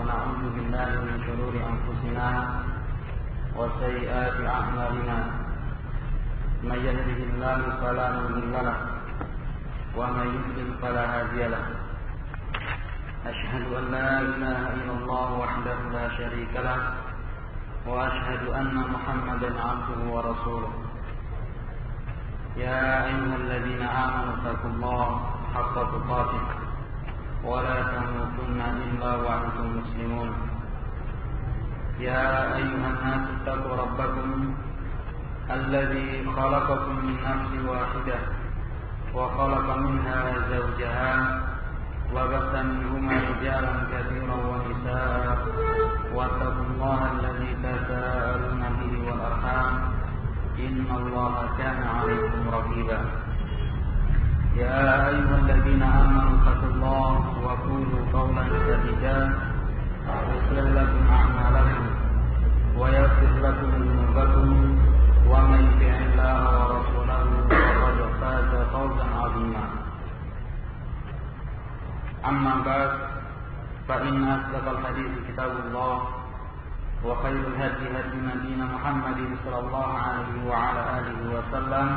ونعوذ بالله من شرور أنفسنا وسيئات أعمالنا من يهده الله فلا مضل له ومن يضلل فلا هادي له أشهد أن لا إله إلا الله وحده لا شريك له وأشهد أن محمدا عبده ورسوله يا أيها الذين آمنوا اتقوا الله حق تقاته ولا تموتن إلا وأنتم مسلمون يا أيها الناس اتقوا ربكم الذي خلقكم من نفس واحدة وخلق منها زوجها وبث منهما رجالا كثيرا ونساء واتقوا الله الذي تساءلون به والأرحام إن الله كان عليكم رقيبا يا أيها الذين آمنوا اتقوا الله وقولوا قولا سديدا يغفر لكم أعمالكم ويغفر لكم ذنوبكم ومن يطع الله ورسوله فقد فاز فوزا عظيما أما بعد فإن أصدق الحديث كتاب الله وخير الهدي هدي نبينا محمد صلى الله عليه وعلى آله وسلم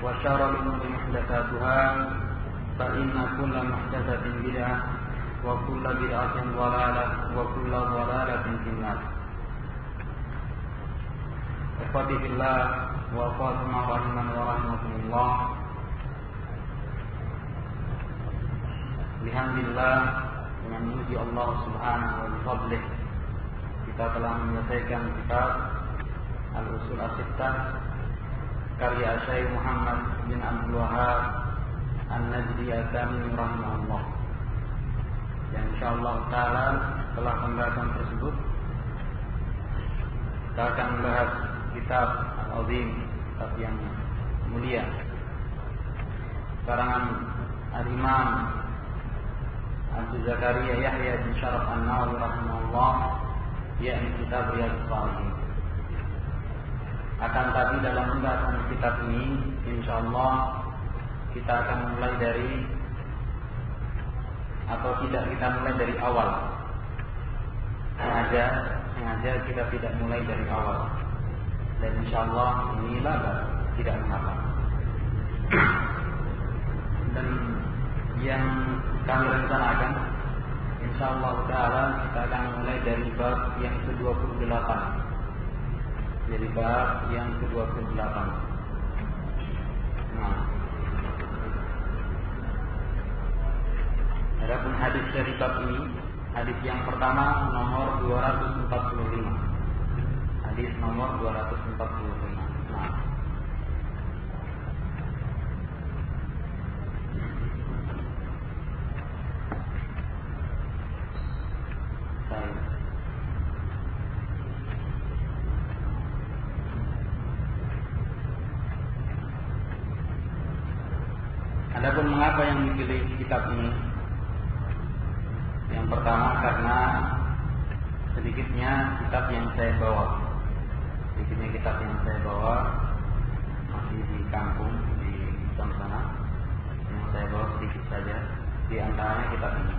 وشر الأمور محدثاتها فإن كل محدثة بدعة وكل بدعة ضلالة وكل ضلالة في النار. Ikhwati fillah wa akhwatukum rahimani wa rahimakumullah. Alhamdulillah, dengan memuji Allah Subhanahu wa ta'ala kita telah menyelesaikan kitab Al-Usul As-Sittah karya Syekh Muhammad bin Abdul Wahhab An-Najdi At-Tamimi rahimahullah. Yang insyaallah taala setelah pembahasan tersebut kita akan membahas kitab Al-Azim, kitab yang mulia karangan Al-Imam Abu Zakaria Yahya bin Syaraf An-Nawawi rahimahullah, yakni kitab Riyadhus Shalihin. Akan tapi dalam pembahasan kitab ini insyaallah kita akan mulai dari atau tidak kita mulai dari awal. Sengaja kita tidak mulai dari awal. Dan insyaallah inilah tidak mengapa. Dan yang kami rencanakan insyaallah taala kita akan mulai dari bab yang ke-28. Jadi bab yang ke-28. Nah, adapun hadis dari bab ini, hadis yang pertama nomor 245. Hadis nomor 245. Nah, adapun mengapa yang dipilih kitab ini? Yang pertama karena sedikitnya kitab yang saya bawa masih di kampung di sana, yang saya bawa sedikit saja, di antaranya kitab ini.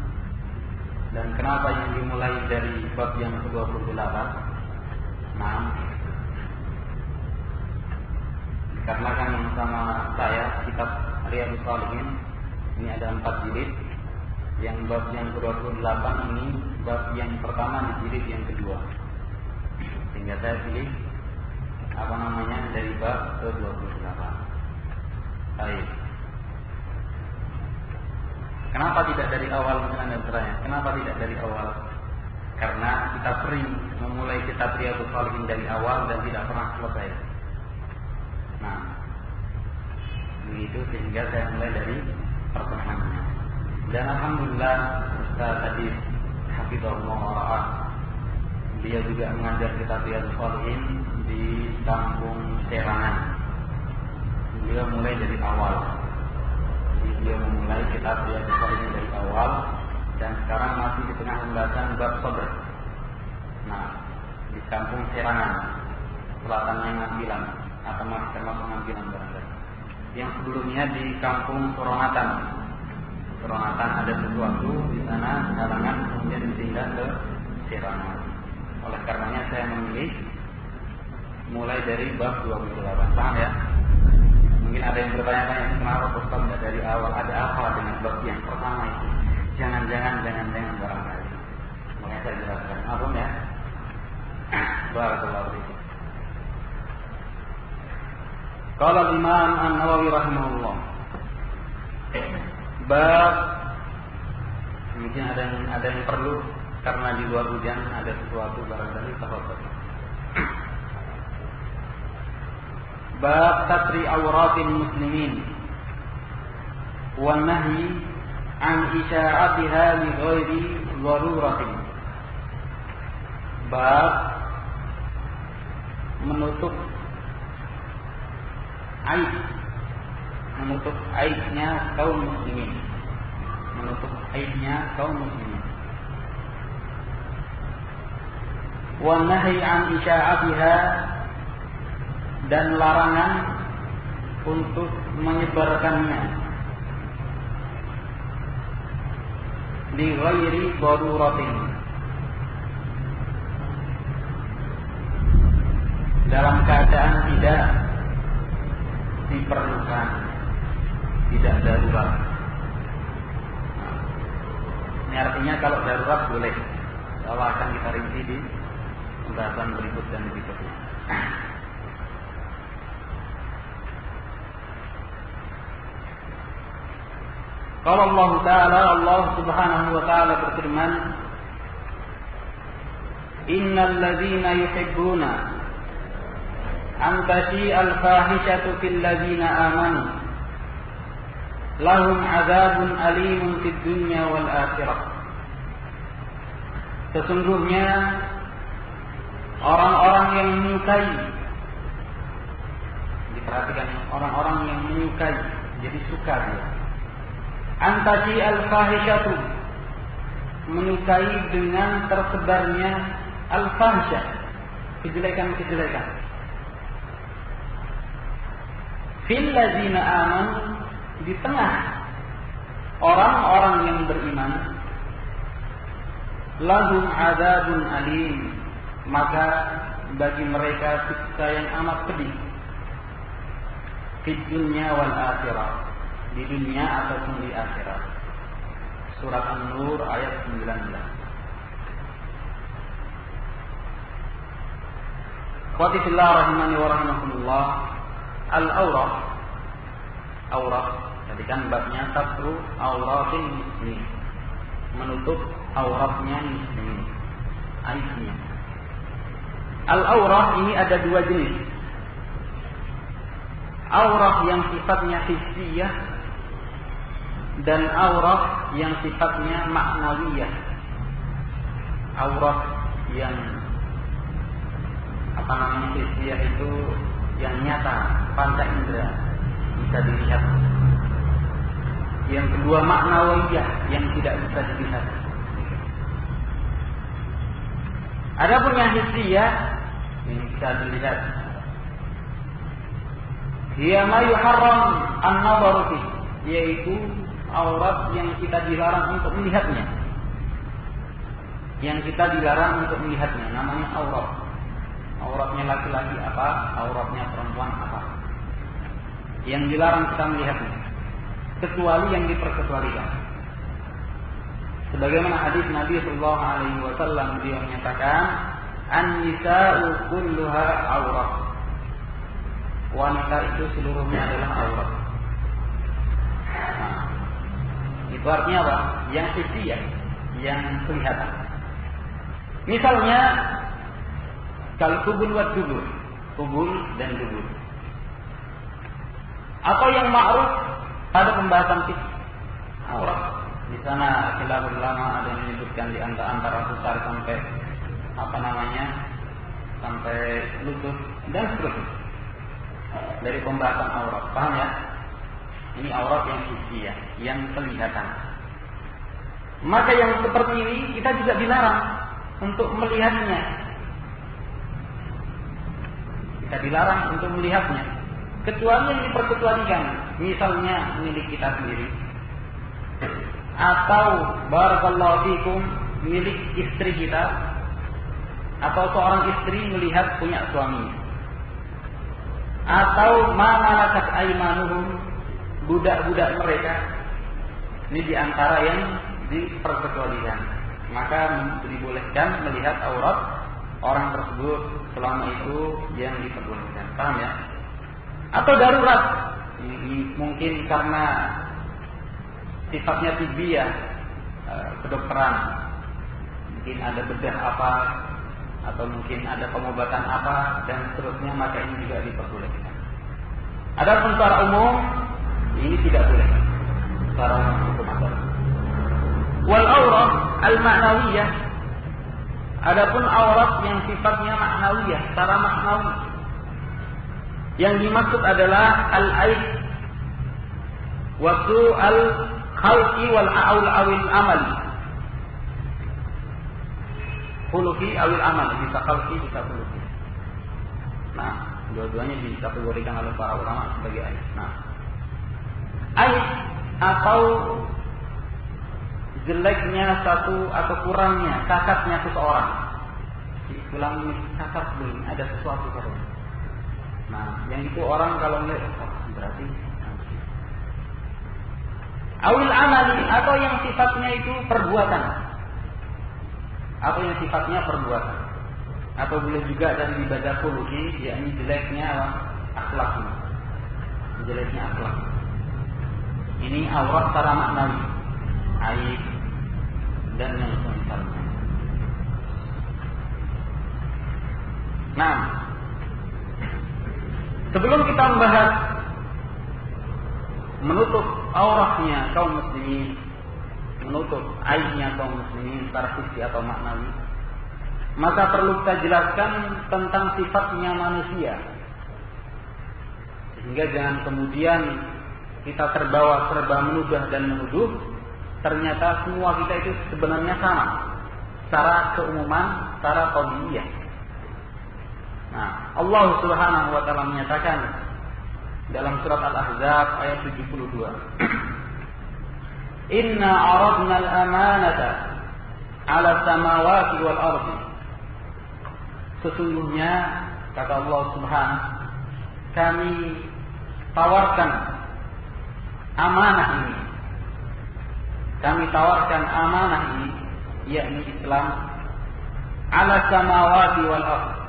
Dan kenapa yang dimulai dari bab yang ke-28? Nah, dikarenakan yang sama saya kitab Riyadhus Shalihin ini ada 4 jilid. Yang bab yang ke-28 ini bab yang pertama di jilid yang kedua. Sehingga saya pilih dari bab ke-28. Baik. Kenapa tidak dari awal? Misalnya bertanya, kenapa tidak dari awal? Karena kita sering memulai kitab Riyadhus Shalihin dari awal dan tidak pernah selesai. Nah, begitu sehingga saya mulai dari pertengahannya. Dan alhamdulillah Ustaz Adib hafizahullah wa ra'ah, dia juga mengajar kitab Riyadhus Shalihin di kampung Serangan. Dia mulai dari awal. Dia memulai kitab Riyadhus Shalihin dari awal dan sekarang masih di tengah pembahasan bab sabr. Nah, di kampung Serangan, selatannya Ngambilan atau masih termasuk Ngambilan barangkali. Yang sebelumnya di kampung Sorongatan. keronatan ada sesuatu di sana halangan kemudian pindah ke Sirana. Oleh karenanya saya memilih mulai dari bab 28. Paham ya? Mungkin ada yang bertanya-tanya kenapa Ustaz tidak dari awal, ada apa dengan bab yang pertama itu? Jangan barangkali. Makanya saya jelaskan. Maklum ya? Barakallahu fiikum. Qala Imam An-Nawawi rahimahullah. Bab mungkin ada yang perlu karena di luar hujan ada sesuatu barangkali tafadhol. Bab satri awratil muslimin wa nahyi an isya'atiha li ghairi daruratin. Bab menutup aibnya kaum muslimin, wa nahyi an isya'atiha, dan larangan untuk menyebarkannya li ghairi daruratin, dalam keadaan tidak diperlukan, tidak darurat. Ini artinya kalau darurat boleh. Allah akan kita rinci di pembahasan berikut dan berikutnya. Kalau Allah Subhanahu wa taala berfirman, "Innal ladzina yuhibbuna an tashi'al fahishatu fil ladzina amanu lahum 'adzabun alimun fid dunya wal akhirah." Sesungguhnya orang-orang yang menyukai, diperhatikan, orang-orang yang menyukai, jadi suka dia. Antasi al-fahishatu, menyukai dengan tersebarnya al-fahisyah, kejelekan-kejelekan. Fil ladzina amanu, di tengah orang-orang yang beriman, lahum adzabun alim, maka bagi mereka siksa yang amat pedih. Fid dunya wal akhirah, di dunia ataupun di akhirat. Surat An-Nur ayat 19. Qati fillah rahimani wa rahimakumullah. Al-awrah, tadi kan babnya satru auratil muslimin, menutup auratnya muslimin, aibnya. Al-aurah ini ada dua jenis. Aurah yang sifatnya hissiyah dan aurah yang sifatnya maknawiyah. Aurah yang hissiyah itu yang nyata, panca indera, bisa dilihat. Yang kedua maknawiyah, yang tidak bisa dilihat. Adapun yang hissiyah ini bisa dilihat. Dia ma yuharram an-nazaru fi, yaitu aurat yang kita dilarang untuk melihatnya. Yang kita dilarang untuk melihatnya namanya aurat. Auratnya laki-laki apa, auratnya perempuan apa. Yang dilarang kita melihatnya, kecuali yang diperkecualikan. Sebagaimana hadis Nabi sallallahu alaihi wasallam, dia menyatakan, "An-nisa'u kulluha aurat." Wanita itu seluruhnya adalah aurat. Nah, itu artinya apa? Yang hissiyah, yang kelihatan. Misalnya kalau kubul wa dubur, kubul dan dubur. Atau yang ma'ruf pada pembahasan fikih, aurat. Di sana khilaf ulama, ada yang menyebutkan di antara pusar sampai sampai lutut dan seterusnya. Dari pembahasan aurat, paham ya? Ini aurat yang hissiyah, yang kelihatan. Maka yang seperti ini kita juga dilarang untuk melihatnya. Kita dilarang untuk melihatnya, kecuali yang diperkecualikan. Misalnya milik kita sendiri, atau barakallahu fikum milik istri kita, atau seorang istri melihat punya suaminya, atau ma malakat aymanuhum, budak-budak mereka. Ini diantara yang diperkecualikan. Maka dibolehkan melihat aurat orang tersebut selama itu yang diperbolehkan. Paham ya? Atau darurat, mungkin karena sifatnya tibiah, kedokteran, mungkin ada bedah apa, atau mungkin ada pengobatan apa, dan seterusnya, maka ini juga diperbolehkan. Adapun secara umum ini tidak boleh. Secara umum hukum agama. Wal aurat al ma'nawiyah, adapun aurat yang sifatnya maknawiyah, secara maknawi, yang dimaksud adalah al-aib wa su'al khalqi wal awil amali. Khuluqi awil amal, bisa khalqi, bisa khuluqi. Nah, dua-duanya dikategorikan oleh para ulama sebagai aib. Nah, aib atau jeleknya satu atau kurangnya, cacatnya seseorang. Bilang ini cacat belum, ada sesuatu pada. Nah, yang itu orang kalau melihat berarti awil amali, atau yang sifatnya itu perbuatan, atau yang sifatnya perbuatan, atau boleh juga dari ibadah khuluqi, yakni jeleknya akhlak, jeleknya akhlak. Ini aurat secara maknawi, aib dan yang semisalnya. Nah, sebelum kita membahas menutup auratnya kaum muslimin, menutup aibnya kaum muslimin secara fisik atau maknawi, maka perlu kita jelaskan tentang sifatnya manusia, sehingga jangan kemudian kita terbawa serba menuduh dan menuduh. Ternyata semua kita itu sebenarnya sama secara keumuman, secara tabiiyah. Nah, Allah Subhanahu wa taala menyatakan dalam surat Al-Ahzab ayat 72, Inna aradna al-amanata ala samawati wal ardi. Sesungguhnya, kata Allah Subhanahu, kami tawarkan amanah ini. Kami tawarkan amanah ini, yakni Islam, ala samawati wal ardi,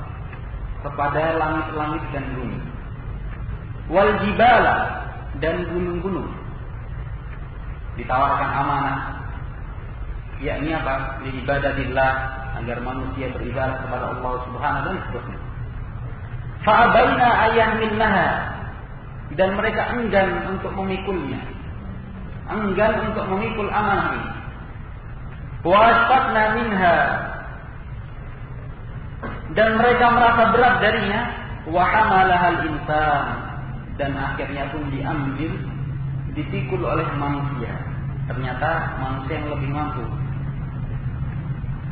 kepada langit-langit dan bumi, wal jibala, dan gunung-gunung. Ditawarkan amanah, yakni apa? Li ibadatillah, agar manusia beribadah kepada Allah Subhanahu dan seterusnya. Fa'abaina ayyahmilnaha, dan mereka enggan untuk memikulnya, enggan untuk memikul amanah ini. Wa asfaqna minha, dan mereka merasa berat darinya. Wa hamalahal insan, dan akhirnya pun diambil, dipikul oleh manusia. Ternyata manusia yang lebih mampu,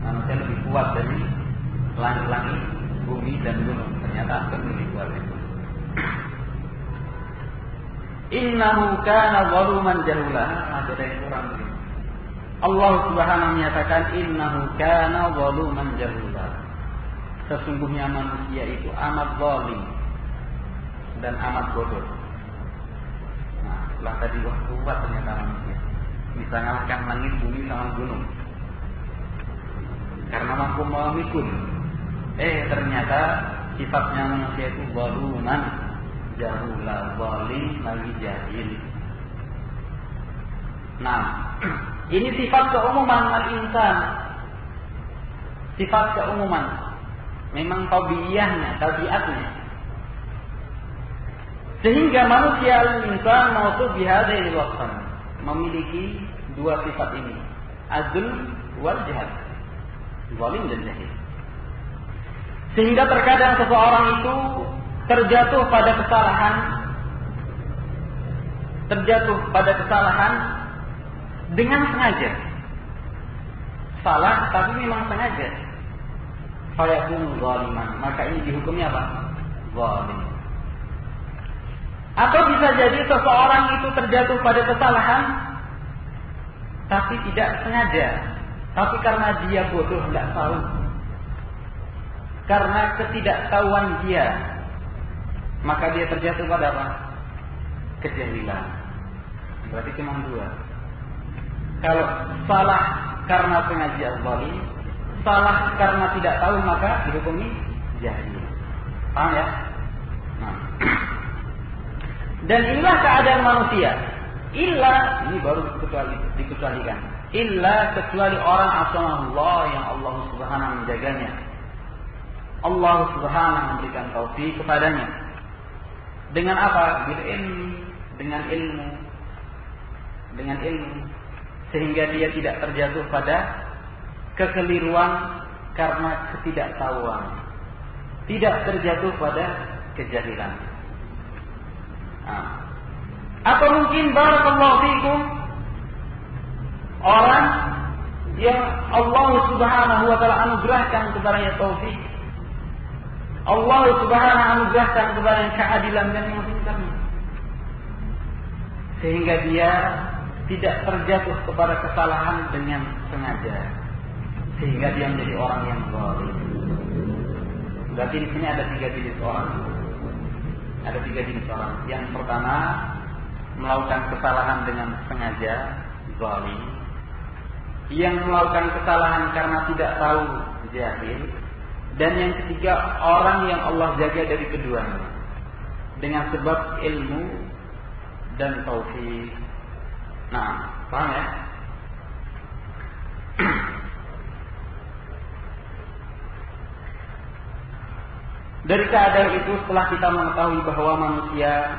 manusia lebih kuat dari langit-langit, bumi dan gunung. Ternyata lebih kuat itu. Innahu kana zaluman jahula. Ada yang kurang begini. Allah Subhanahu menyatakan innahu kana zaluman jahula. Sesungguhnya manusia itu amat zalim dan amat bodoh. Nah, setelah tadi kuat ternyata manusia bisa mengalahkan langit, bumi sama gunung karena mampu memikul. Ternyata sifatnya manusia itu zaluman jahula, zalim lagi jahil. Nah, ini sifat keumuman al-insan, sifat keumuman. Memang tabiiyahnya, tabiatnya. Sehingga manusia al-insan mausuf bihadzal wasfan, memiliki dua sifat ini, adl wal jahal, zalim dan jahil. Sehingga terkadang seseorang itu terjatuh pada kesalahan dengan sengaja. Salah tapi memang sengaja. Fayakun zaliman, maka ini dihukumnya apa? Zalim. Atau bisa jadi seseorang itu terjatuh pada kesalahan tapi tidak sengaja, tapi karena dia bodoh tidak tahu, karena ketidaktahuan dia, maka dia terjatuh pada apa? Kejahilan. Berarti cuma dua. Kalau salah karena sengaja zalim, salah karena tidak tahu, maka dihukumi jahil. Paham ya? Nah. Dan inilah keadaan manusia. Illa, ini baru dikecualikan. Illa kecuali orang asamahullah yang Allah Subhanahu menjaganya. Allah Subhanahu memberikan taufik kepadanya. Dengan apa? Bil ilmi, dengan ilmu. Dengan ilmu. Sehingga dia tidak terjatuh pada kekeliruan karena ketidaktahuan. Tidak terjatuh pada kejahilan. Nah. Atau mungkin barakallahu fikum orang yang Allah Subhanahu wa taala anugerahkan kepadanya taufik. Allah Subhanahu anugerahkan kepadanya keadilan dan yang pintarnya. Sehingga dia tidak terjatuh kepada kesalahan dengan sengaja. Sehingga dia menjadi orang yang zalim. Berarti di sini ada 3 jenis orang. Ada 3 jenis orang. Yang pertama, melakukan kesalahan dengan sengaja, zalim. Yang melakukan kesalahan karena tidak tahu, jahil. Dan yang ketiga, orang yang Allah jaga dari keduanya dengan sebab ilmu dan taufik. Nah, paham ya? Dari keadaan itu, setelah kita mengetahui bahwa manusia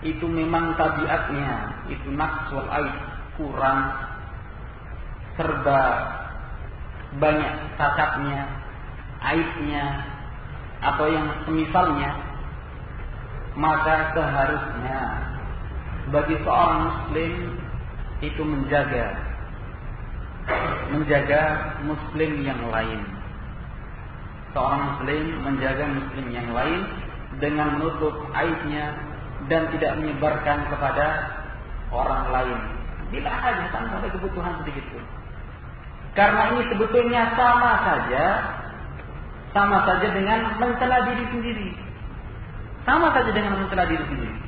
itu memang tabiatnya itu naqsul aib, kurang, serba banyak cacatnya, aibnya atau yang semisalnya, maka seharusnya bagi seorang muslim itu menjaga muslim yang lain. Seorang muslim menjaga muslim yang lain dengan menutup aibnya dan tidak menyebarkan kepada orang lain. Bila saja tanpa ada kebutuhan sedikit pun. Karena ini sebetulnya sama saja dengan mencela diri sendiri. Sama saja dengan mencela diri sendiri.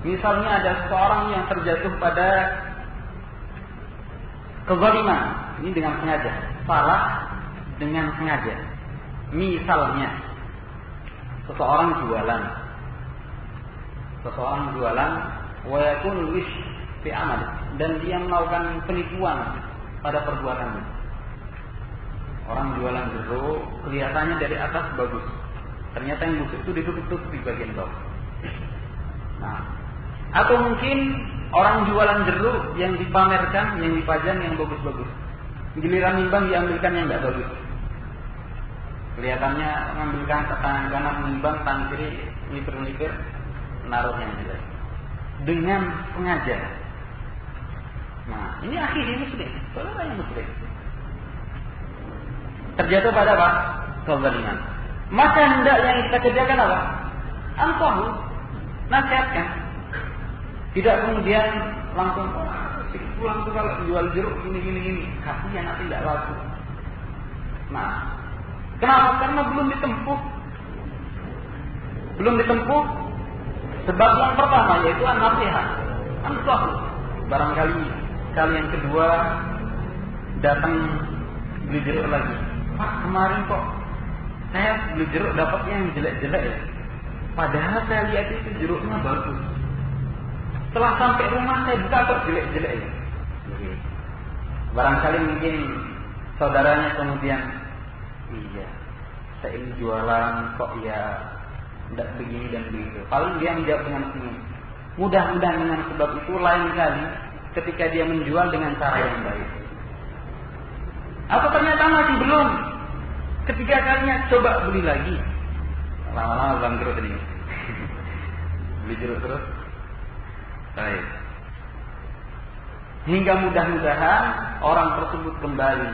Misalnya ada seorang yang terjatuh pada kezaliman, ini dengan sengaja, salah dengan sengaja. Misalnya seseorang jualan, wa yakun wish fi amal, dan dia melakukan penipuan pada perbuatannya. Orang jualan jeruk, kelihatannya dari atas bagus, ternyata yang busuk itu ditutup di bagian bawah. Nah, atau mungkin orang jualan jeruk yang dipamerkan, yang dipajang yang bagus-bagus, giliran nimbang diambilkan yang tidak bagus. Kelihatannya mengambilkan tangan kanan menimbang, tangan kiri melipir-melipir, naruh yang jelek dengan sengaja. Nah, ini akhirnya muslim, saudara yang muslim terjatuh pada apa? Kezaliman. Maka hendaknya yang kita kerjakan apa? Ansahu, nasihatkan. Tidak kemudian langsung pulang tuh kalau jual jeruk gini, kasihan nanti tidak laku. Nah, kenapa? Karena belum ditempuh. Sebab yang pertama yaitu nasihat, ansahu. Barangkali kali yang kedua datang beli jeruk lagi. Pak, kemarin kok saya beli jeruk dapatnya yang jelek-jelek ya. Padahal saya lihat itu jeruknya bagus. Setelah sampai rumah saya buka kok jelek-jelek ya. Barangkali mungkin saudaranya kemudian, iya, saya ini jualan kok ya tidak begini dan begitu. Paling dia menjawab dengan senyum. Mudah-mudahan dengan sebab itu lain kali ketika dia menjual dengan cara yang baik. Atau ternyata masih belum. Ketiga kalinya coba beli lagi. Lama-lama bangkrut ini. Beli jeruk terus. Baik. Hingga mudah-mudahan orang tersebut kembali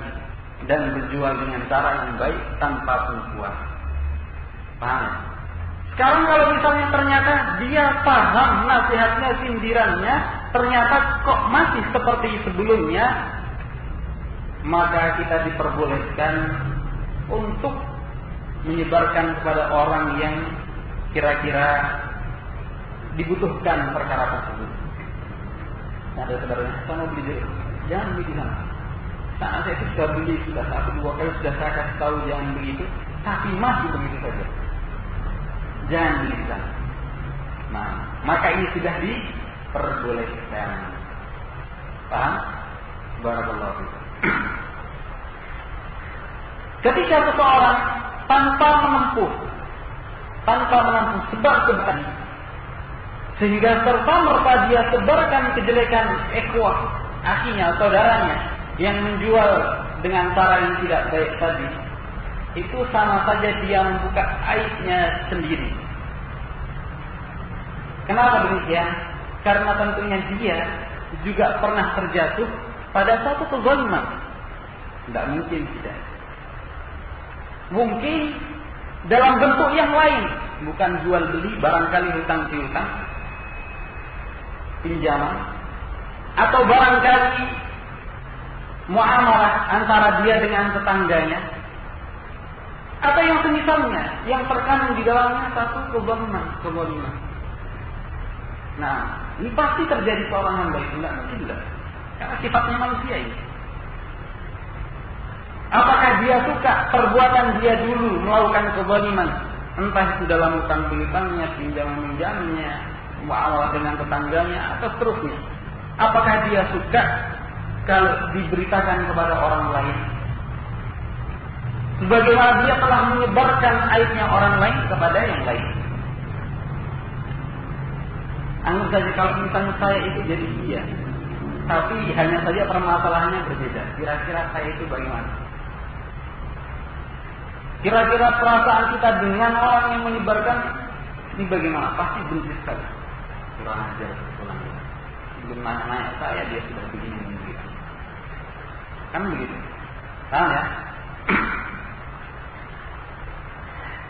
dan berjual dengan cara yang baik tanpa penipuan. Paham? Sekarang kalau misalnya ternyata dia paham nasihatnya, sindirannya, ternyata kok masih seperti sebelumnya, maka kita diperbolehkan untuk menyebarkan kepada orang yang kira-kira dibutuhkan perkara tersebut. Ada saudaranya, saya mau beli dulu, jangan beli di sana. Saat saya itu sudah beli, sudah 1-2 kali sudah saya kasih tahu jangan begitu, tapi masih begitu saja. Jangan beli di sana. Nah, maka ini sudah diperbolehkan. Paham? Barakallahu fiikum. Ketika seseorang tanpa menempuh sebab-sebab sehingga serta-merta dia sebarkan kejelekan ikhwah, akhinya, saudaranya yang menjual dengan cara yang tidak baik tadi, itu sama saja dia membuka aibnya sendiri. Kenapa demikian? Karena tentunya dia juga pernah terjatuh pada satu kezaliman. Tidak mungkin tidak. Mungkin dalam bentuk yang lain, bukan jual beli, barangkali hutang piutang, pinjaman, atau barangkali muamalah antara dia dengan tetangganya, atau yang semisalnya yang terkandung di dalamnya satu kezaliman. Nah, ini pasti terjadi seorang hamba itu, tidak mungkin tidak, karena sifatnya manusia ini. Apakah dia suka perbuatan dia dulu melakukan kezaliman, entah itu dalam hutang piutangnya, pinjaman-pinjamannya, muamalah dengan tetangganya, atau seterusnya. Apakah dia suka kalau diberitakan kepada orang lain? Sebagaimana dia telah menyebarkan aibnya orang lain kepada yang lain. Anggap saja kalau misalnya saya itu jadi dia, tapi hanya saja permasalahannya berbeda. Kira-kira saya itu bagaimana? Kira-kira perasaan kita dengan orang yang menyebarkan ini bagaimana? Pasti benci sekali. Kurang ajar pulang. Belum nanya saya dia sudah begini begitu. Kan begitu. Paham ya?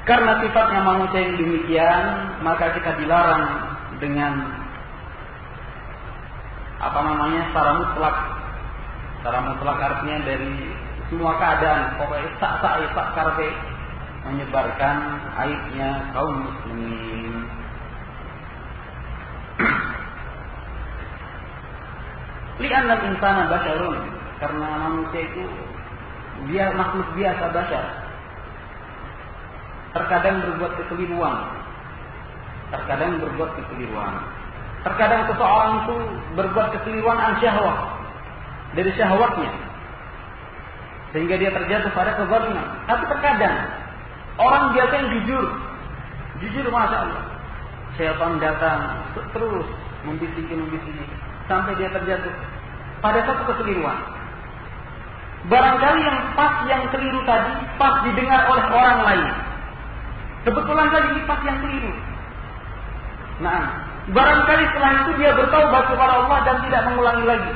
Karena sifatnya manusia yang demikian, maka kita dilarang dengan secara mutlak. Secara mutlak artinya dari semua keadaan, pokoknya sak karpe menyebarkan aibnya kaum muslimin. Li'anna al-insana basyarun, karena manusia itu dia makhluk biasa, basyar. Terkadang berbuat kekeliruan. Terkadang seseorang itu berbuat kekeliruan an-syahwah, dari syahwatnya, sehingga dia terjatuh pada kezaliman. Tapi terkadang orang biasa yang jujur, masya Allah, syaitan datang terus membisiki sampai dia terjatuh pada satu kekeliruan. Barangkali yang keliru tadi pas didengar oleh orang lain. Kebetulan saja ini pas yang keliru. Nah, barangkali setelah itu dia bertaubat kepada Allah dan tidak mengulangi lagi.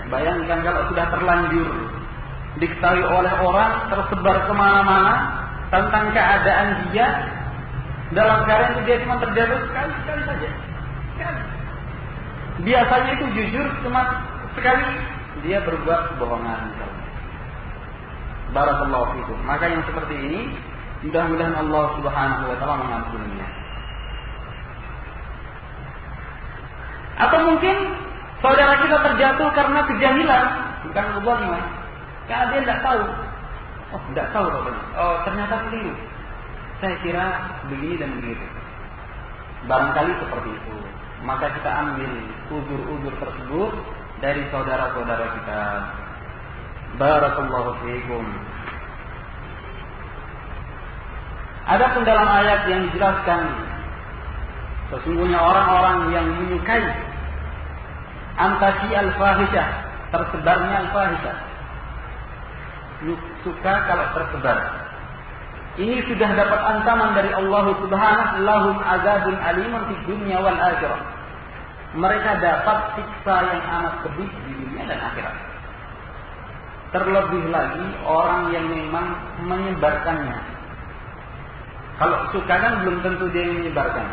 Bayangkan kalau sudah terlanjur diketahui oleh orang, tersebar kemana-mana tentang keadaan dia, dalam keadaan itu dia cuma terjatuh sekali saja. Biasanya itu jujur cuma sekali dia berbuat kebohongan. Barakallahu fikum. Maka yang seperti ini mudah-mudahan Allah Subhanahu wa taala mengampuninya. Atau mungkin saudara kita terjatuh karena kejahilan, bukan kezaliman. Karena dia tidak tahu. Tidak tahu rupanya. Ternyata keliru. Saya kira begini dan begitu. Barangkali seperti itu. Maka kita ambil uzur-uzur tersebut dari saudara-saudara kita. Barakallahu fiikum. Adapun dalam ayat yang dijelaskan, sesungguhnya orang-orang yang menyukai antasi al-fahisyah, tersebarnya al-fahisyah, suka kalau tersebar. Ini sudah dapat ancaman dari Allah Subhanahu, lahum azabun alimun fid dunya wal akhirah. Mereka dapat siksa yang amat pedih di dunia dan akhirat. Terlebih lagi orang yang memang menyebarkannya. Kalau suka kan belum tentu dia yang menyebarkan.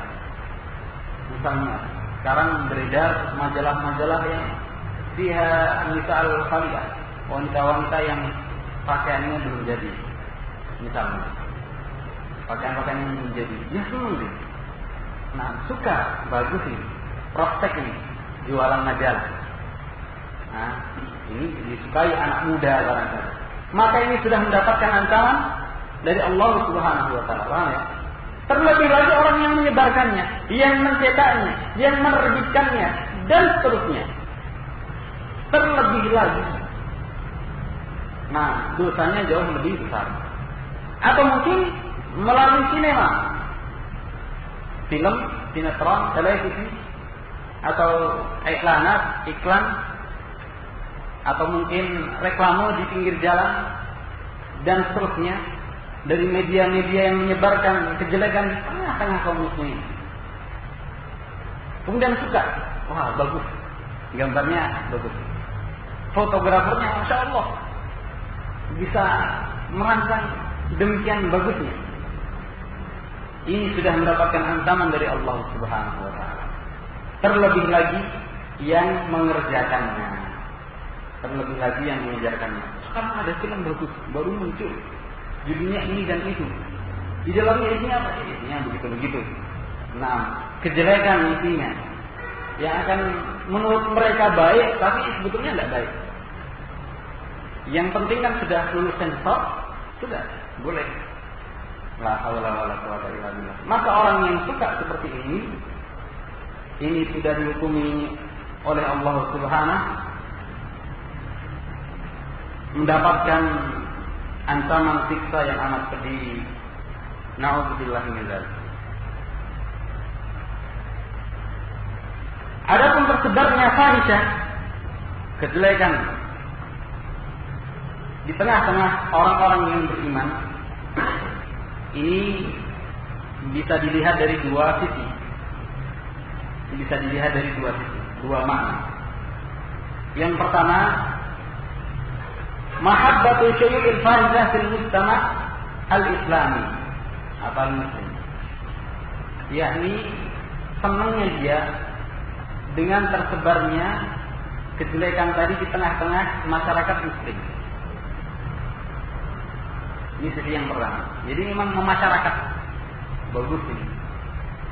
Misalnya Sekarang beredar majalah-majalah yang fiha misal khaliyah, wanita-wanita yang pakaiannya belum jadi, misalnya pakaian-pakaian yang belum jadi, ya senang deh. Nah, suka, bagus ini, prospek ini, jualan majalah. Nah, ini disukai anak muda barangkali. Maka ini sudah mendapatkan ancaman dari Allah Subhanahu wa taala. Paham ya? Terlebih lagi orang yang menyebarkannya, yang mencetaknya, yang menerbitkannya, dan seterusnya. Terlebih lagi. Nah, dosanya jauh lebih besar. Atau mungkin melalui sinema, film, sinetron, televisi, atau iklan, atau mungkin reklame di pinggir jalan, dan seterusnya. Dari media-media yang menyebarkan kejelekan di tengah-tengah kaum muslimin. Kemudian suka, wah bagus, gambarnya bagus, fotografernya masya Allah bisa merancang demikian bagusnya. Ini sudah mendapatkan ancaman dari Allah Subhanahu wa taala. Terlebih lagi yang mengerjakannya. Sekarang ada film bagus baru muncul, judulnya ini dan itu. Di dalamnya isinya apa? Isinya begitu-begitu. Nah, kejelekan isinya yang akan menurut mereka baik, tapi sebetulnya tidak baik. Yang penting kan sudah lulus sensor, sudah boleh. La haula wala quwwata illa billah. Maka orang yang suka seperti ini sudah dihukumi oleh Allah Subhanahu mendapatkan ancaman siksa yang amat pedih. Na'udzubillah min dzalik. Adapun tersebarnya fahisyah, kejelekan di tengah-tengah orang-orang yang beriman, ini bisa dilihat dari dua sisi. Dua makna. Yang pertama, mahabbatu syuyu'il fahisyah fil mujtama' al-islami atau al-muslim, yakni senangnya dia dengan tersebarnya kejelekan tadi di tengah-tengah masyarakat muslim. Ini sisi yang pertama. Jadi memang memasyarakat bagus ini,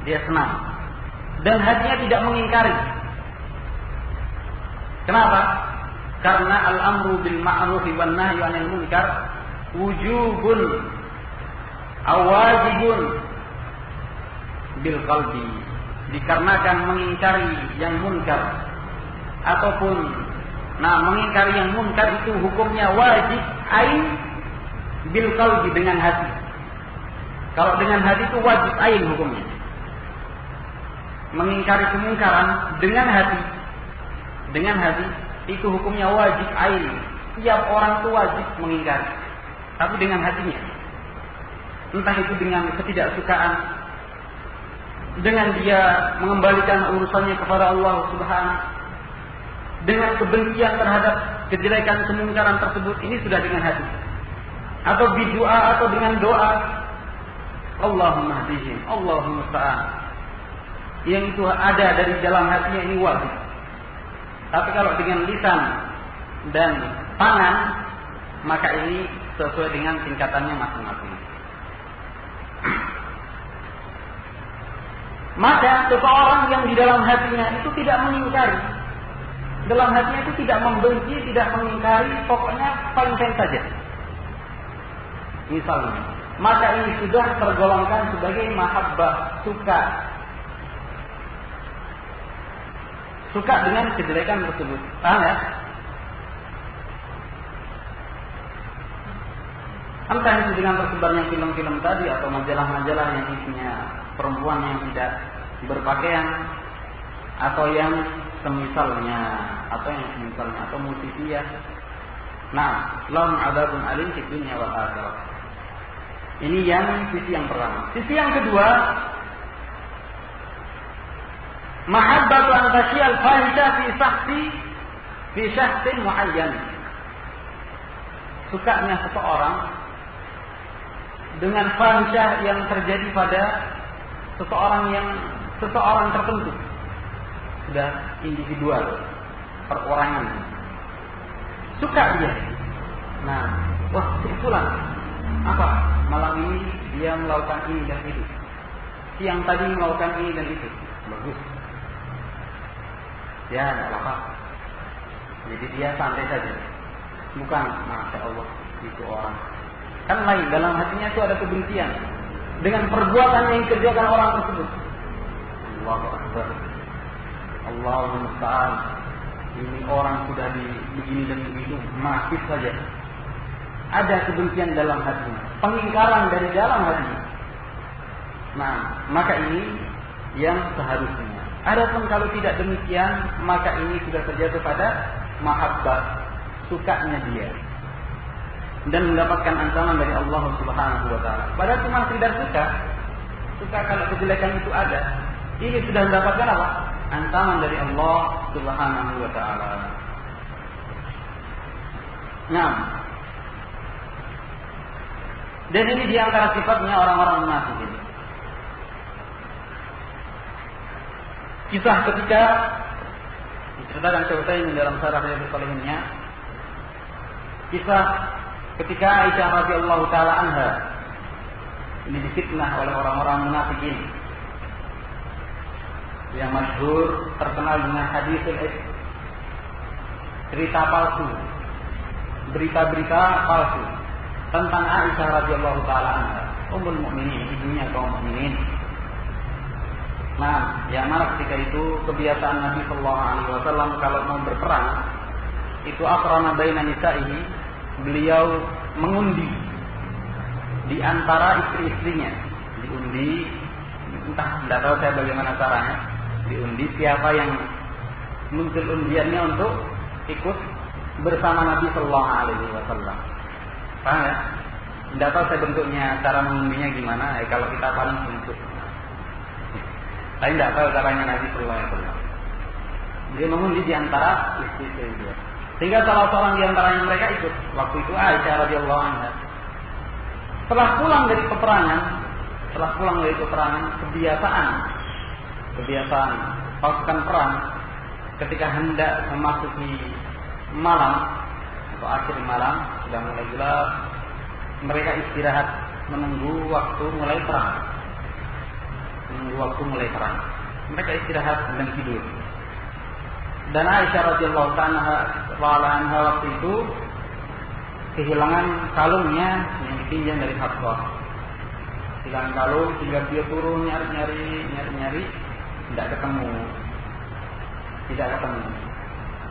dia senang dan hatinya tidak mengingkari. Kenapa? Karena al-amru bil ma'ruf wan nahyu 'anil munkar wujubun aw wajibun bil qalbi. Dikarenakan mengingkari yang munkar ataupun mengingkari yang munkar itu hukumnya wajib ain bil qalbi, dengan hati. Kalau dengan hati itu wajib ain hukumnya. Mengingkari kemungkaran dengan hati itu hukumnya wajib ain. Setiap orang itu wajib mengingkari, tapi dengan hatinya. Entah itu dengan ketidaksukaan, dengan dia mengembalikan urusannya kepada Allah Subhanahu, dengan kebencian terhadap kejelekan kemungkaran tersebut, ini sudah dengan hati. Atau berdoa, atau dengan doa, Allahumma hdihim, Allahumma musta'an. Yang itu ada dari dalam hatinya, ini wajib. Tapi kalau dengan lisan dan tangan, maka ini sesuai dengan tingkatannya masing-masing. Maka seseorang yang di dalam hatinya itu tidak mengingkari, dalam hatinya itu tidak membenci, tidak mengingkari, pokoknya fine-fine saja, misalnya, maka ini sudah tergolongkan sebagai mahabbah, suka dengan kejelekan tersebut. Paham ya? Entah itu dengan tersebarnya film-film tadi, atau majalah-majalah yang isinya perempuan yang tidak berpakaian, atau yang semisalnya, atau musisiyah. Nah, lahum adzabun alim fid dunya wal akhirah. Ini yang sisi yang pertama. Sisi yang kedua, mahabbatu an tasyi'al fahisha fi syakhsin muayyan. Sukanya seseorang dengan fahisyah yang terjadi pada seseorang tertentu. sudah individual, perorangan. Suka dia. Nah, wah itulah apa? Malam ini dia melakukan ini dan itu. Siang tadi melakukan ini dan itu. Bagus. Ya, tidak apa-apa. Jadi dia santai saja. Bukan, masya Allah, itu orang. Kan lain, dalam hatinya itu ada kebencian dengan perbuatan yang dikerjakan orang tersebut. Allahu Akbar. Allahu musta'an. Ini orang sudah begini dan begitu, masih saja ada kebencian dalam hatinya, pengingkaran dari dalam hatinya. Nah, maka ini yang seharusnya. Adapun kalau tidak demikian, maka ini sudah terjatuh pada mahabbah, sukanya dia, dan mendapatkan ancaman dari Allah Subhanahu wa taala. Padahal cuma tidak suka kalau kejelekan itu ada. Ini sudah mendapatkan apa? Ancaman dari Allah Subhanahu wa taala. Nah, dan ini di antara sifatnya orang-orang munafik ini. Kisah ketika diceritakan Syekh Utsaimin dalam Syarah Riyadhus Shalihinnya, kisah ketika Aisyah radhiyallahu taala anha ini difitnah oleh orang-orang munafikin yang masyhur terkenal dengan hadisul ifk, cerita palsu, berita-berita palsu tentang Aisyah radhiyallahu taala anha, ummul mukminin, ibunya kaum mukminin. Nah, yang mana ketika itu kebiasaan Nabi sallallahu alaihi wasallam kalau mau berperang itu aqrana baina nisa'ihi, beliau mengundi di antara istri-istrinya, diundi, entah tidak tahu saya bagaimana caranya, diundi siapa yang muncul undiannya untuk ikut bersama Nabi sallallahu alaihi wasallam. Paham ya? Tidak tahu saya bentuknya, cara mengundinya gimana. Kalau kita paling untuk, saya tidak tahu caranya Nabi sallallahu alaihi wasallam. Dia mengundi di antara istri-istri dia. Sehingga salah seorang di antaranya mereka ikut. Waktu itu Aisyah radhiyallahu anha. Setelah pulang dari peperangan, kebiasaan pasukan perang ketika hendak memasuki malam atau akhir malam, sudah mulai gelap, mereka istirahat menunggu waktu mulai perang. Mereka istirahat dan tidur. Dan Aisyah radhiyallahu taala anha waktu itu kehilangan kalungnya yang dipinjam dari Hafsah. Hilang kalung, sehingga dia turun nyari, tidak ketemu.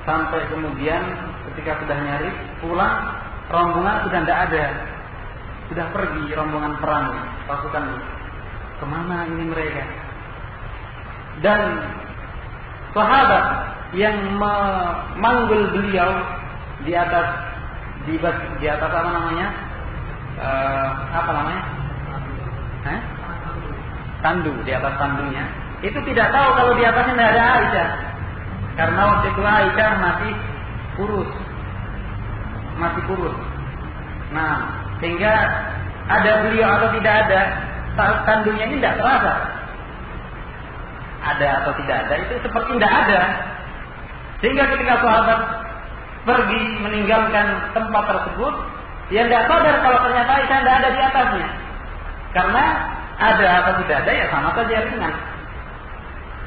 Sampai kemudian ketika sudah nyari pulang, rombongan sudah tidak ada, sudah pergi rombongan perang pasukan. Kemana ini mereka? Dan sahabat yang memanggil beliau di atas apa namanya? Tandu, di atas tandunya. Itu tidak tahu kalau di atasnya tidak ada Aisyah. Karena waktu itu Aisyah masih kurus. Nah, sehingga ada beliau atau tidak ada, tandunya ini tidak terasa. Ada atau tidak ada itu seperti tidak ada. Sehingga ketika sahabat pergi meninggalkan tempat tersebut, dia tidak sadar kalau ternyata Aisyah tidak ada di atasnya. Karena ada atau tidak ada ya sama saja ringan.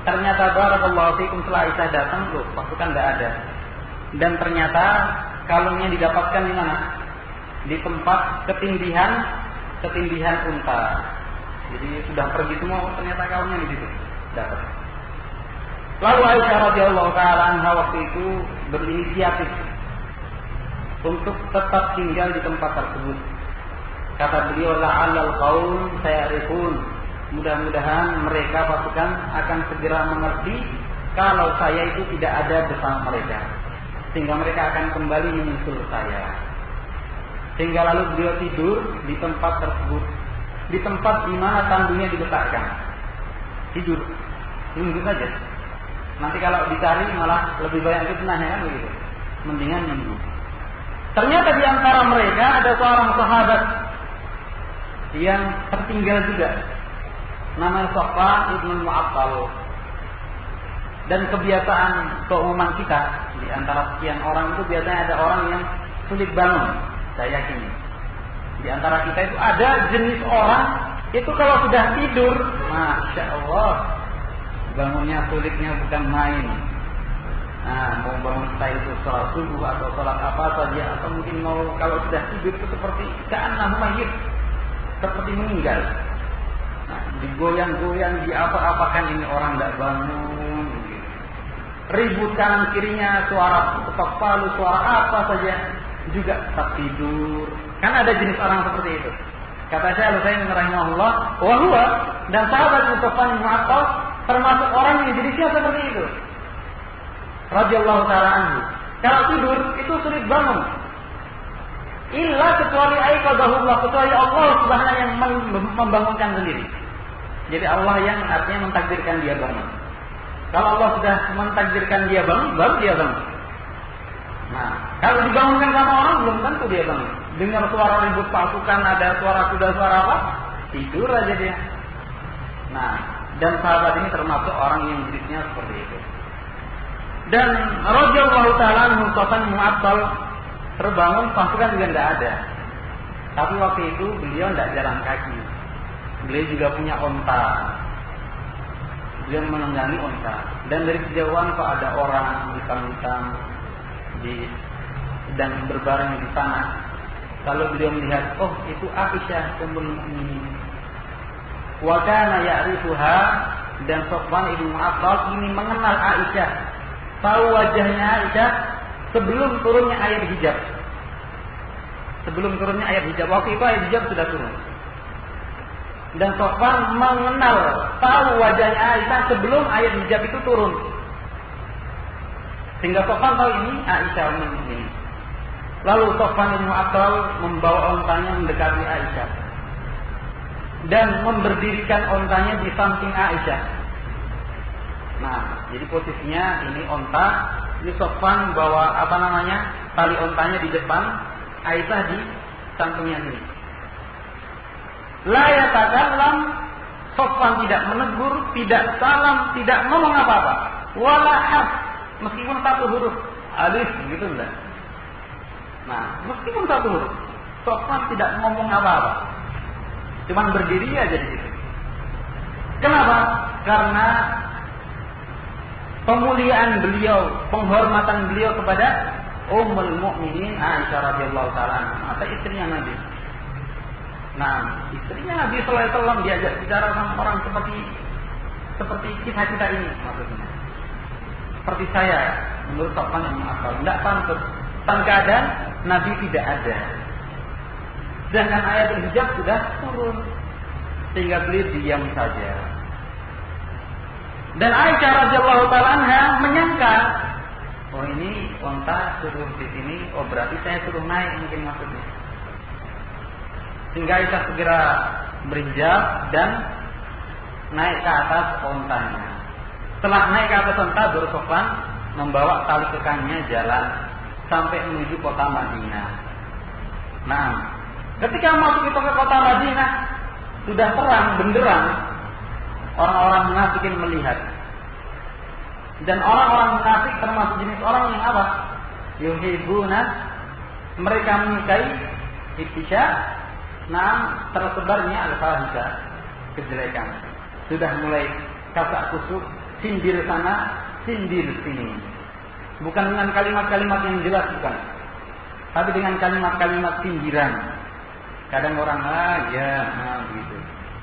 Ternyata barakallahu fikum setelah Aisyah datang, loh, pasukan tidak ada. Dan ternyata kalungnya didapatkan di mana? Di tempat ketindihan unta. Jadi sudah pergi semua, ternyata kalungnya di situ. Dapat. Lalu Aisyah radhiyallahu taala anha waktu itu berinisiatif untuk tetap tinggal di tempat tersebut. Kata beliau, la'allal qaum sayarifun, mudah-mudahan mereka pasukan akan segera mengerti kalau saya itu tidak ada bersama mereka, sehingga mereka akan kembali menyusul saya. Sehingga lalu beliau tidur di tempat tersebut, di tempat di mana tandunya diletakkan. Tidur, nunggu saja. Nanti kalau dicari malah lebih banyak fitnahnya kan begitu. Mendingan nunggu. Ternyata di antara mereka ada seorang sahabat yang tertinggal juga. Namanya Safwan ibn Mu'attal. Dan kebiasaan keumuman kita di antara sekian orang itu biasanya ada orang yang sulit bangun. Saya yakin di antara kita itu ada jenis orang itu kalau sudah tidur, masya Allah, bangunnya sulitnya bukan main. Nah, mau bangun setelah itu sholat subuh atau sholat apa saja, atau mungkin mau kalau sudah tidur itu seperti ka'annahu mayyit, seperti meninggal. Nah, digoyang-goyang, diapa-apakan, ini orang tidak bangun. Ribut kanan kirinya, suara ketok palu, suara apa saja juga tetap tidur. Kan ada jenis orang seperti itu. Kata Syekh Al-Utsaimin rahimahullah, wa huwa, dan sahabat Utsman bin Affan termasuk orang yang jenisnya seperti itu. Radhiyallahu ta'ala anhu. Kalau tidur itu sulit bangun. Illa kecuali aiqadahullah, kecuali Allah Subhanahu yang membangunkan sendiri. Jadi Allah yang artinya mentakdirkan dia bangun. Kalau Allah sudah mentakdirkan dia bangun, baru dia bangun. Nah, kalau dibangunkan sama orang belum tentu dia bangun. Dengar suara ribut pasukan, ada suara kuda, suara apa? Tidur aja dia. Nah, dan sahabat ini termasuk orang yang jenisnya seperti itu. Dan radhiyallahu ta'ala anhu Sofwan Mu'attal terbangun, pasukan juga tidak ada. Tapi waktu itu beliau tidak jalan kaki. Beliau juga punya onta. Beliau menunggangi onta. Dan dari kejauhan kok ada orang hitam-hitam dan berbaring di sana. Kalau beliau melihat, oh itu Aisyah ummul mukminin. Wa kana ya'rifuha, dan Sofwan ibnu Mu'attal ini mengenal Aisyah. Tahu wajahnya Aisyah sebelum turunnya ayat hijab. Sebelum turunnya ayat hijab, waktu itu ayat hijab sudah turun. Dan Sofwan mengenal, tahu wajahnya Aisyah sebelum ayat hijab itu turun. Sehingga Sofwan tahu ini Aisyah ini. Lalu Sofwan bin Mu'attal membawa ontanya mendekati Aisyah dan memberdirikan ontanya di samping Aisyah. Nah, jadi posisinya ini onta, ini Sofwan bawa tali ontanya di depan, Aisyah di sampingnya ini. La yatakallam, Sofwan tidak menegur, tidak salam, tidak ngomong apa-apa. Wala harf, meskipun satu huruf, alif gitu enggak. Nah, meskipun satu huruf, Sofwan tidak ngomong apa-apa. Cuman berdiri aja di situ. Kenapa? Karena pemuliaan beliau, penghormatan beliau kepada Ummul Mukminin Aisyah radhiyallahu taala anha, atau istrinya Nabi. Nah, istrinya Nabi sallallahu alaihi wasallam diajak bicara sama orang seperti kita ini maksudnya. Seperti saya, menurut Sofwan bin Mu'attal, tidak pantas. Dalam keadaan Nabi tidak ada. Sedangkan ayat hijab sudah turun, sehingga beliau diam saja. Dan Aisyah radhiyallahu taala anha menyangka, oh ini onta suruh di sini, oh berarti saya suruh naik mungkin maksudnya. Sehingga Aisyah segera berijab dan naik ke atas ontanya. Setelah naik ke atas onta, baru Sofwan membawa tali kekangnya jalan sampai menuju kota Madinah. Nah, ketika masuk ke kota Madinah, sudah terang benderang. Orang-orang munafikin melihat. Dan orang-orang munafik termasuk jenis orang yang apa? Yuhibuna, mereka menyukai iftisha, tersebarnya al-fahisha, kejelekan. Sudah mulai kasak kusuk, sindir sana, sindir sini. Bukan dengan kalimat-kalimat yang jelas, bukan. Tapi dengan kalimat-kalimat sindiran. Kadang orang begitu.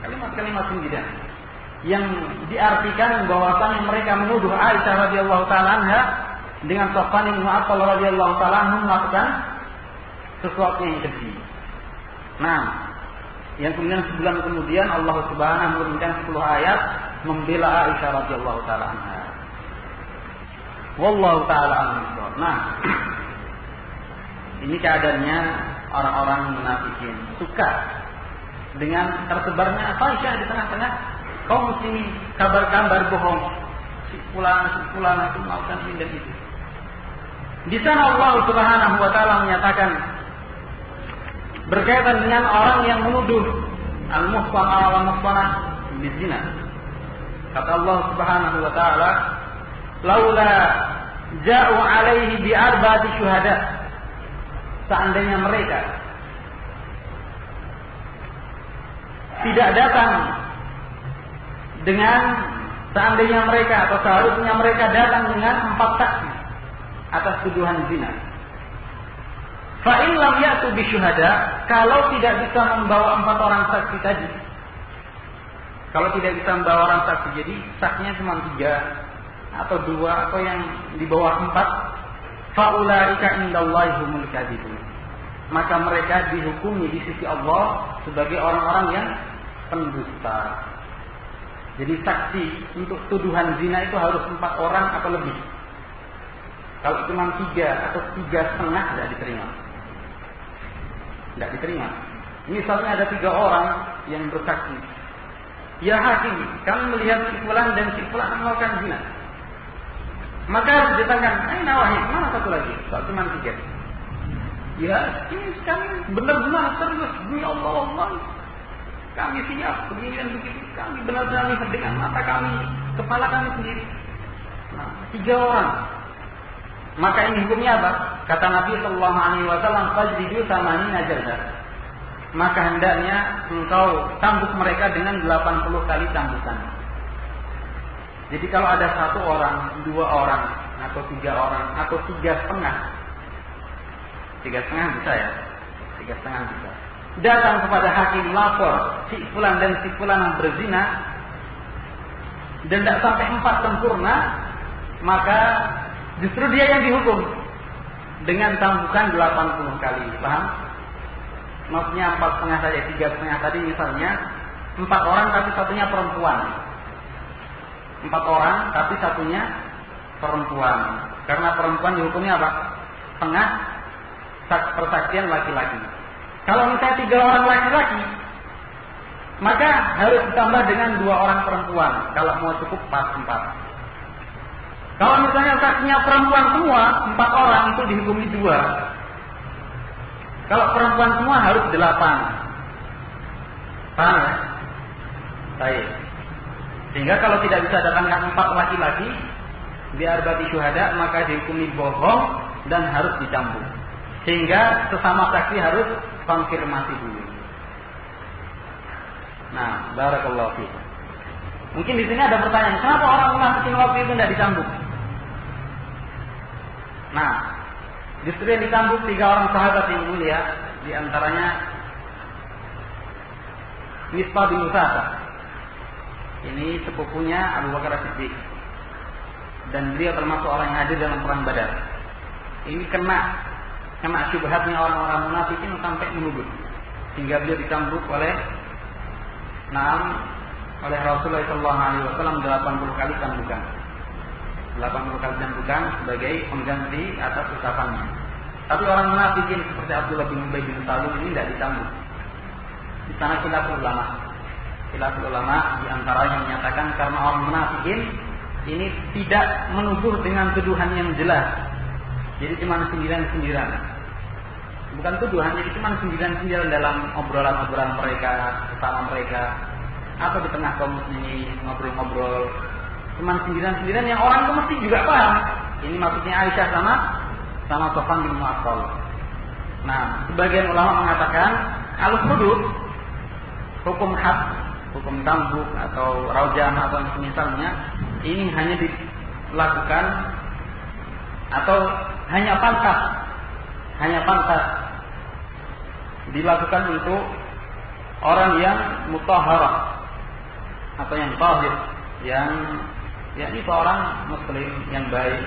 Kalimat-kalimat sindiran yang diartikan bahwasanya mereka menuduh Aisyah radhiyallahu taala anha dengan Sofwan bin Mu'attal radhiyallahu taala anhu melakukan sesuatu yang keji. Nah, yang kemudian sebulan kemudian Allah Subhanahu menurunkan 10 ayat membela Aisyah radhiyallahu taala anha. Wallahu taala a'lam. Nah, ini keadaannya orang-orang munafikin, suka dengan tersebarnya Aisyah di tengah-tengah kaum muslimin, kabar-kabar bohong, si fulan itu melakukan ini dan itu. Di sana Allah Subhanahu wa taala menyatakan berkaitan dengan orang yang menuduh al-muhsanah wal muhsanah bizina. Kata Allah Subhanahu wa taala, laula ja'u alaihi bi arba'ati syuhada, seandainya mereka tidak datang dengan, seandainya mereka atau seharusnya mereka datang dengan 4 saksi atas tuduhan zina. Fa in lam ya'tu bi syuhada, kalau tidak bisa membawa 4 orang saksi tadi, kalau tidak bisa membawa orang saksi, jadi saksinya cuma 3 atau 2 atau yang di bawah 4, fa ulaika indallahi humul kadhibun, maka mereka dihukumi di sisi Allah sebagai orang-orang yang pendusta. Jadi saksi untuk tuduhan zina itu harus 4 orang atau lebih. Kalau cuma 3 atau 3,5 tidak diterima. Tidak diterima. Misalnya ada 3 orang yang bersaksi. Ya hakim, kami melihat si fulan dan si fulan melakukan zina. Maka harus ditanya, aina wahid, mana satu lagi? Kalau cuma 3. Ya, ini kami benar-benar serius, demi Allah, kami siap begini dan begitu. Kami benar-benar lihat dengan mata kami, kepala kami sendiri. Nah, 3 orang. Maka ini hukumnya apa? Kata Nabi Sallallahu Alaihi Wasallam, fajridu samanina jaldah. Maka hendaknya engkau cambuk mereka dengan 80 kali cambukan. Jadi kalau ada 1 orang, 2 orang, atau 3 orang, atau 3,5, 3,5 bisa ya, 3,5 bisa. Datang kepada hakim lapor si fulan dan si fulan yang berzina dan tidak sampai 4 sempurna, maka justru dia yang dihukum dengan cambukan 80 kali. Paham? Maksudnya 4,5 saja, 3,5 tadi misalnya 4 orang tapi satunya perempuan. 4 orang tapi satunya perempuan. Karena perempuan dihukumnya apa? Setengah persaksian laki-laki. Kalau misalnya 3 orang laki-laki, maka harus ditambah dengan 2 orang perempuan. Kalau mau cukup pas 4. Kalau misalnya saksinya perempuan semua, 4 orang itu dihukumi 2. Kalau perempuan semua harus 8. Paham ya? Baik. Sehingga kalau tidak bisa datangkan 4 laki-laki, biar bagi syuhada, maka dihukumi bohong dan harus dicambuk. Sehingga sesama saksi harus konfirmasi dulu. Nah, barakallahu fiik. Mungkin di sini ada pertanyaan, kenapa orang munafikin waktu itu tidak dicambuk? Nah, justru yang dicambuk 3 orang sahabat yang mulia, di antaranya Misbah bin Usasa. Ini sepupunya Abu Bakar As-Siddiq. Dan beliau termasuk orang yang hadir dalam perang Badar. Ini kena syubhatnya orang-orang munafikin sampai menuduh, sehingga beliau dicambuk oleh Rasulullah SAW 80 kali cambukan. 80 kali cambukan sebagai pengganti atas ucapannya. Tapi orang munafikin seperti Abdullah bin Ubay bin Salul ini tidak dicambuk. Di sana khilaful ulama di antaranya menyatakan karena orang munafikin ini tidak menuduh dengan tuduhan yang jelas. Jadi cuma sindiran-sindiran. Bukan tuduhan, jadi cuma sindiran-sindiran dalam obrolan-obrolan mereka, sesama mereka, atau di tengah kaum muslimin ngobrol-ngobrol. Cuma sindiran-sindiran yang orang itu mesti juga paham. Ini maksudnya Aisyah sama Sofwan bin Mu'attal. Nah, sebagian ulama mengatakan al-hudud, hukum had, hukum cambuk atau raujam atau misalnya, ini hanya dilakukan atau hanya pantas dilakukan untuk orang yang mutahharah atau yang tahir, yang yakni seorang muslim yang baik,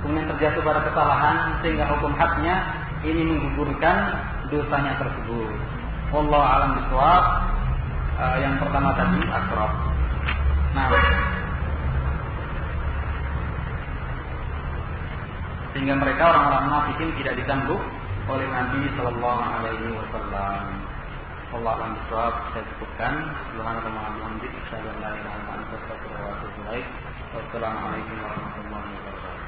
kemudian terjatuh pada kesalahan sehingga hukum hadnya ini menggugurkan dosanya tersebut. Wallahu a'lam bishawab. Yang pertama tadi akrab. Nah, sehingga mereka orang-orang munafikin tidak dicambuk oleh Nabi Sallallahu Alaihi Wasallam. Wallahu a'lam bishawab. Saya cukupkan. Subhanallah wa bihamdihi, asyhadu an la ilaha illa anta, astaghfiruka wa atubu ilaik. Wassalamualaikum warahmatullahi wabarakatuh.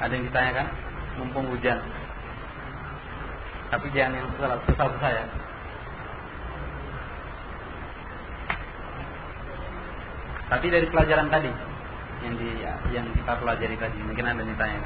Ada yang ditanyakan? Mumpung hujan. Tapi jangan yang susah-susah ya. Tapi dari pelajaran tadi yang kita pelajari tadi, mungkin ada yang tanya.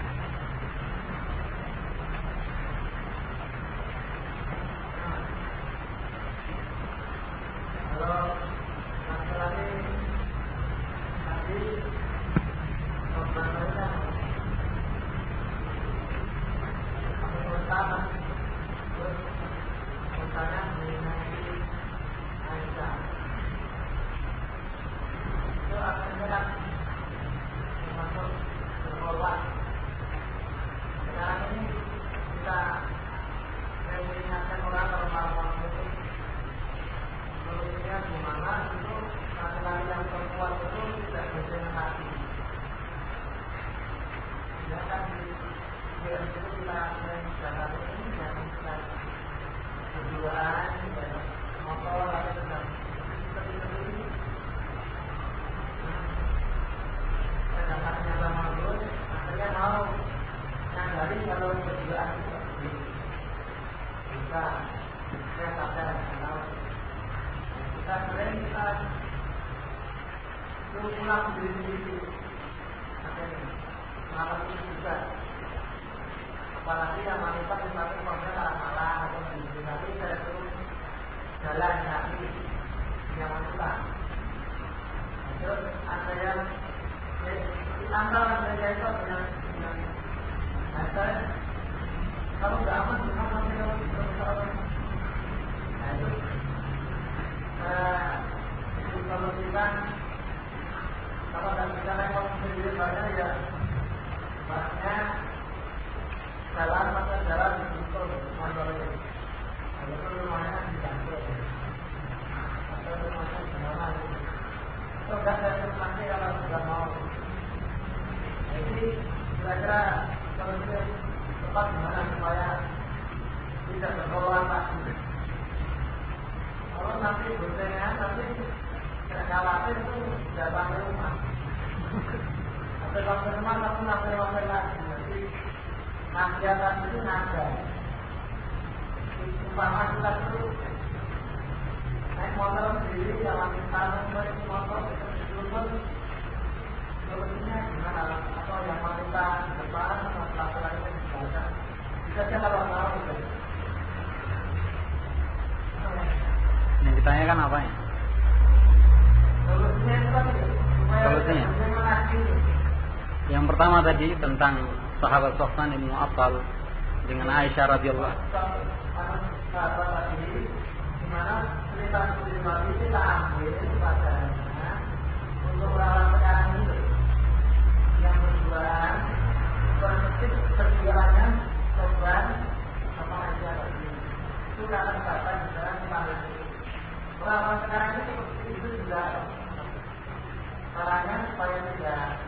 Apalagi yang wanita misalnya konser malam atau tapi saya terus jalan kaki yang wanita. Terus ada yang antara mereka itu yang saya kalau nggak aman bukan masih kalau nah itu solusikan kalau nggak bisa level sendiri banyak ya bahasnya jalan maka jalan untuk motor ini. Kalau rumahnya di kantor, atau rumahnya di mana itu. Itu nggak ada informasi kalau sudah mau. Jadi kira-kira kalau kita tepat gimana supaya tidak berkeluar lagi. Kalau nanti bosannya nanti tidak khawatir itu tidak sampai rumah. Atau sampai rumah kamu sampai lagi. Jadi nasihat itu nada. Umpama kita itu naik motor sendiri dalam tanam motor itu solusinya gimana? Atau yang wanita depan atau laki-laki yang di belakang? Bisa saja kalau tahu itu. Yang ditanyakan apa ya? Solusinya itu tadi. Solusinya. Yang pertama tadi tentang sahabat Sofwan bin Mu'attal dengan Aisyah radhiyallahu sahabat tadi di mana cerita pribadi kita ambil padanya untuk orang sekarang ini yang berjualan persis perjualannya Sofwan sama Aisyah tadi itu karena bapak jualan di mana orang sekarang ini itu juga caranya supaya tidak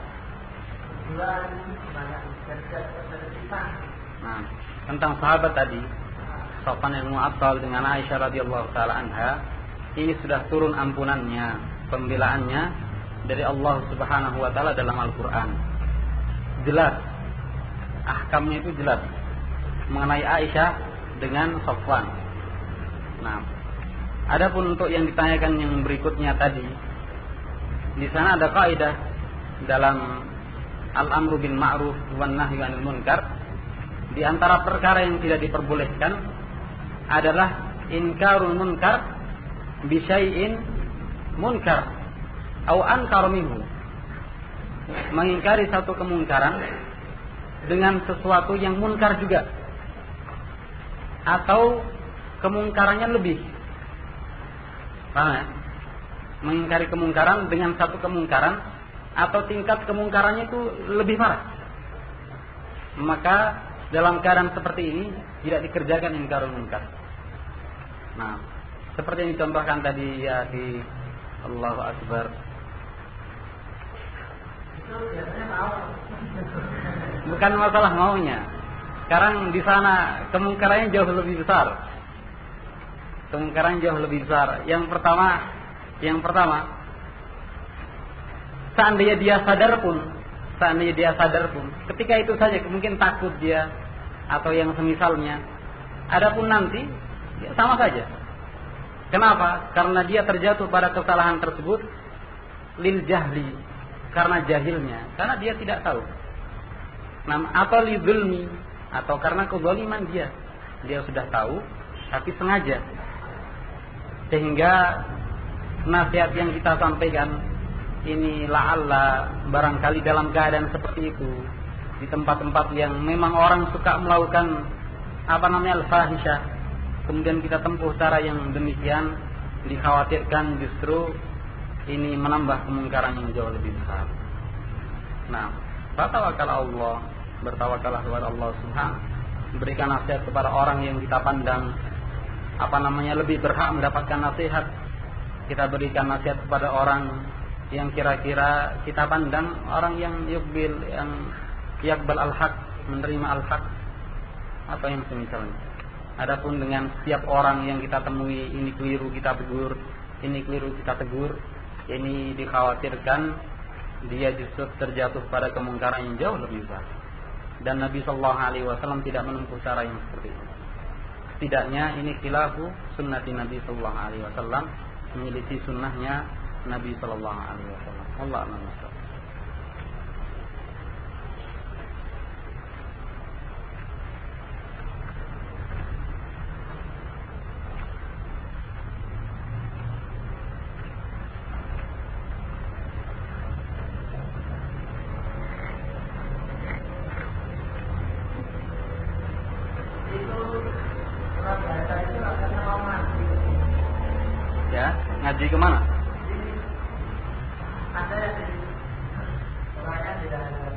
Nah, tentang sahabat tadi, Sofwan bin Mu'attal dengan Aisyah radhiyallahu taala anha, ini sudah turun ampunannya, pembelaannya dari Allah Subhanahu wa taala dalam Al-Qur'an. Jelas. Ahkamnya itu jelas mengenai Aisyah dengan Sofwan. Nah, adapun untuk yang ditanyakan yang berikutnya tadi, di sana ada kaidah dalam Al-amru bil ma'ruf wan nahyu 'anil munkar. Di antara perkara yang tidak diperbolehkan adalah inkarul munkar bi syai'in munkar au ankar minhu. Mengingkari satu kemungkaran dengan sesuatu yang munkar juga, atau kemungkarannya lebih. Paham ya? Mengingkari kemungkaran dengan satu kemungkaran atau tingkat kemungkarannya itu lebih parah. Maka dalam keadaan seperti ini tidak dikerjakan inkarul munkar. Nah, seperti yang dicontohkan tadi ya di Allahu Akbar. Bukan masalah maunya. Sekarang di sana kemungkarannya jauh lebih besar. Kemungkaran jauh lebih besar. Yang pertama seandainya dia sadar pun, ketika itu saja mungkin takut dia atau yang semisalnya. Adapun nanti ya sama saja. Kenapa? Karena dia terjatuh pada kesalahan tersebut lil jahli, karena jahilnya, karena dia tidak tahu. Atau li zulmi, atau karena kezaliman dia sudah tahu tapi sengaja. Sehingga nasihat yang kita sampaikan ini la'alla barangkali dalam keadaan seperti itu, di tempat-tempat yang memang orang suka melakukan al-fahisyah, kemudian kita tempuh cara yang demikian, dikhawatirkan justru ini menambah kemungkaran yang jauh lebih besar. Nah, bertawakal Allah, bertawakallah kepada Allah Subhanahu, berikan nasihat kepada orang yang kita pandang lebih berhak mendapatkan nasihat. Kita berikan nasihat kepada orang yang kira-kira kita pandang orang yang yakbal al-haq, menerima al-haq, atau yang semisalnya. Adapun dengan setiap orang yang kita temui, ini keliru kita tegur, ini keliru kita tegur, ini dikhawatirkan dia justru terjatuh pada kemungkaran yang jauh lebih besar. Dan Nabi Sallallahu Alaihi Wasallam tidak menempuh cara yang seperti itu. Setidaknya ini khilafu sunnati Nabi Sallallahu Alaihi Wasallam, menyelisih sunnahnya Nabi Sallallahu Alaihi Wasallam. Allah a'lam. Ngaji kemana? Ada yang di orangnya tidak ada.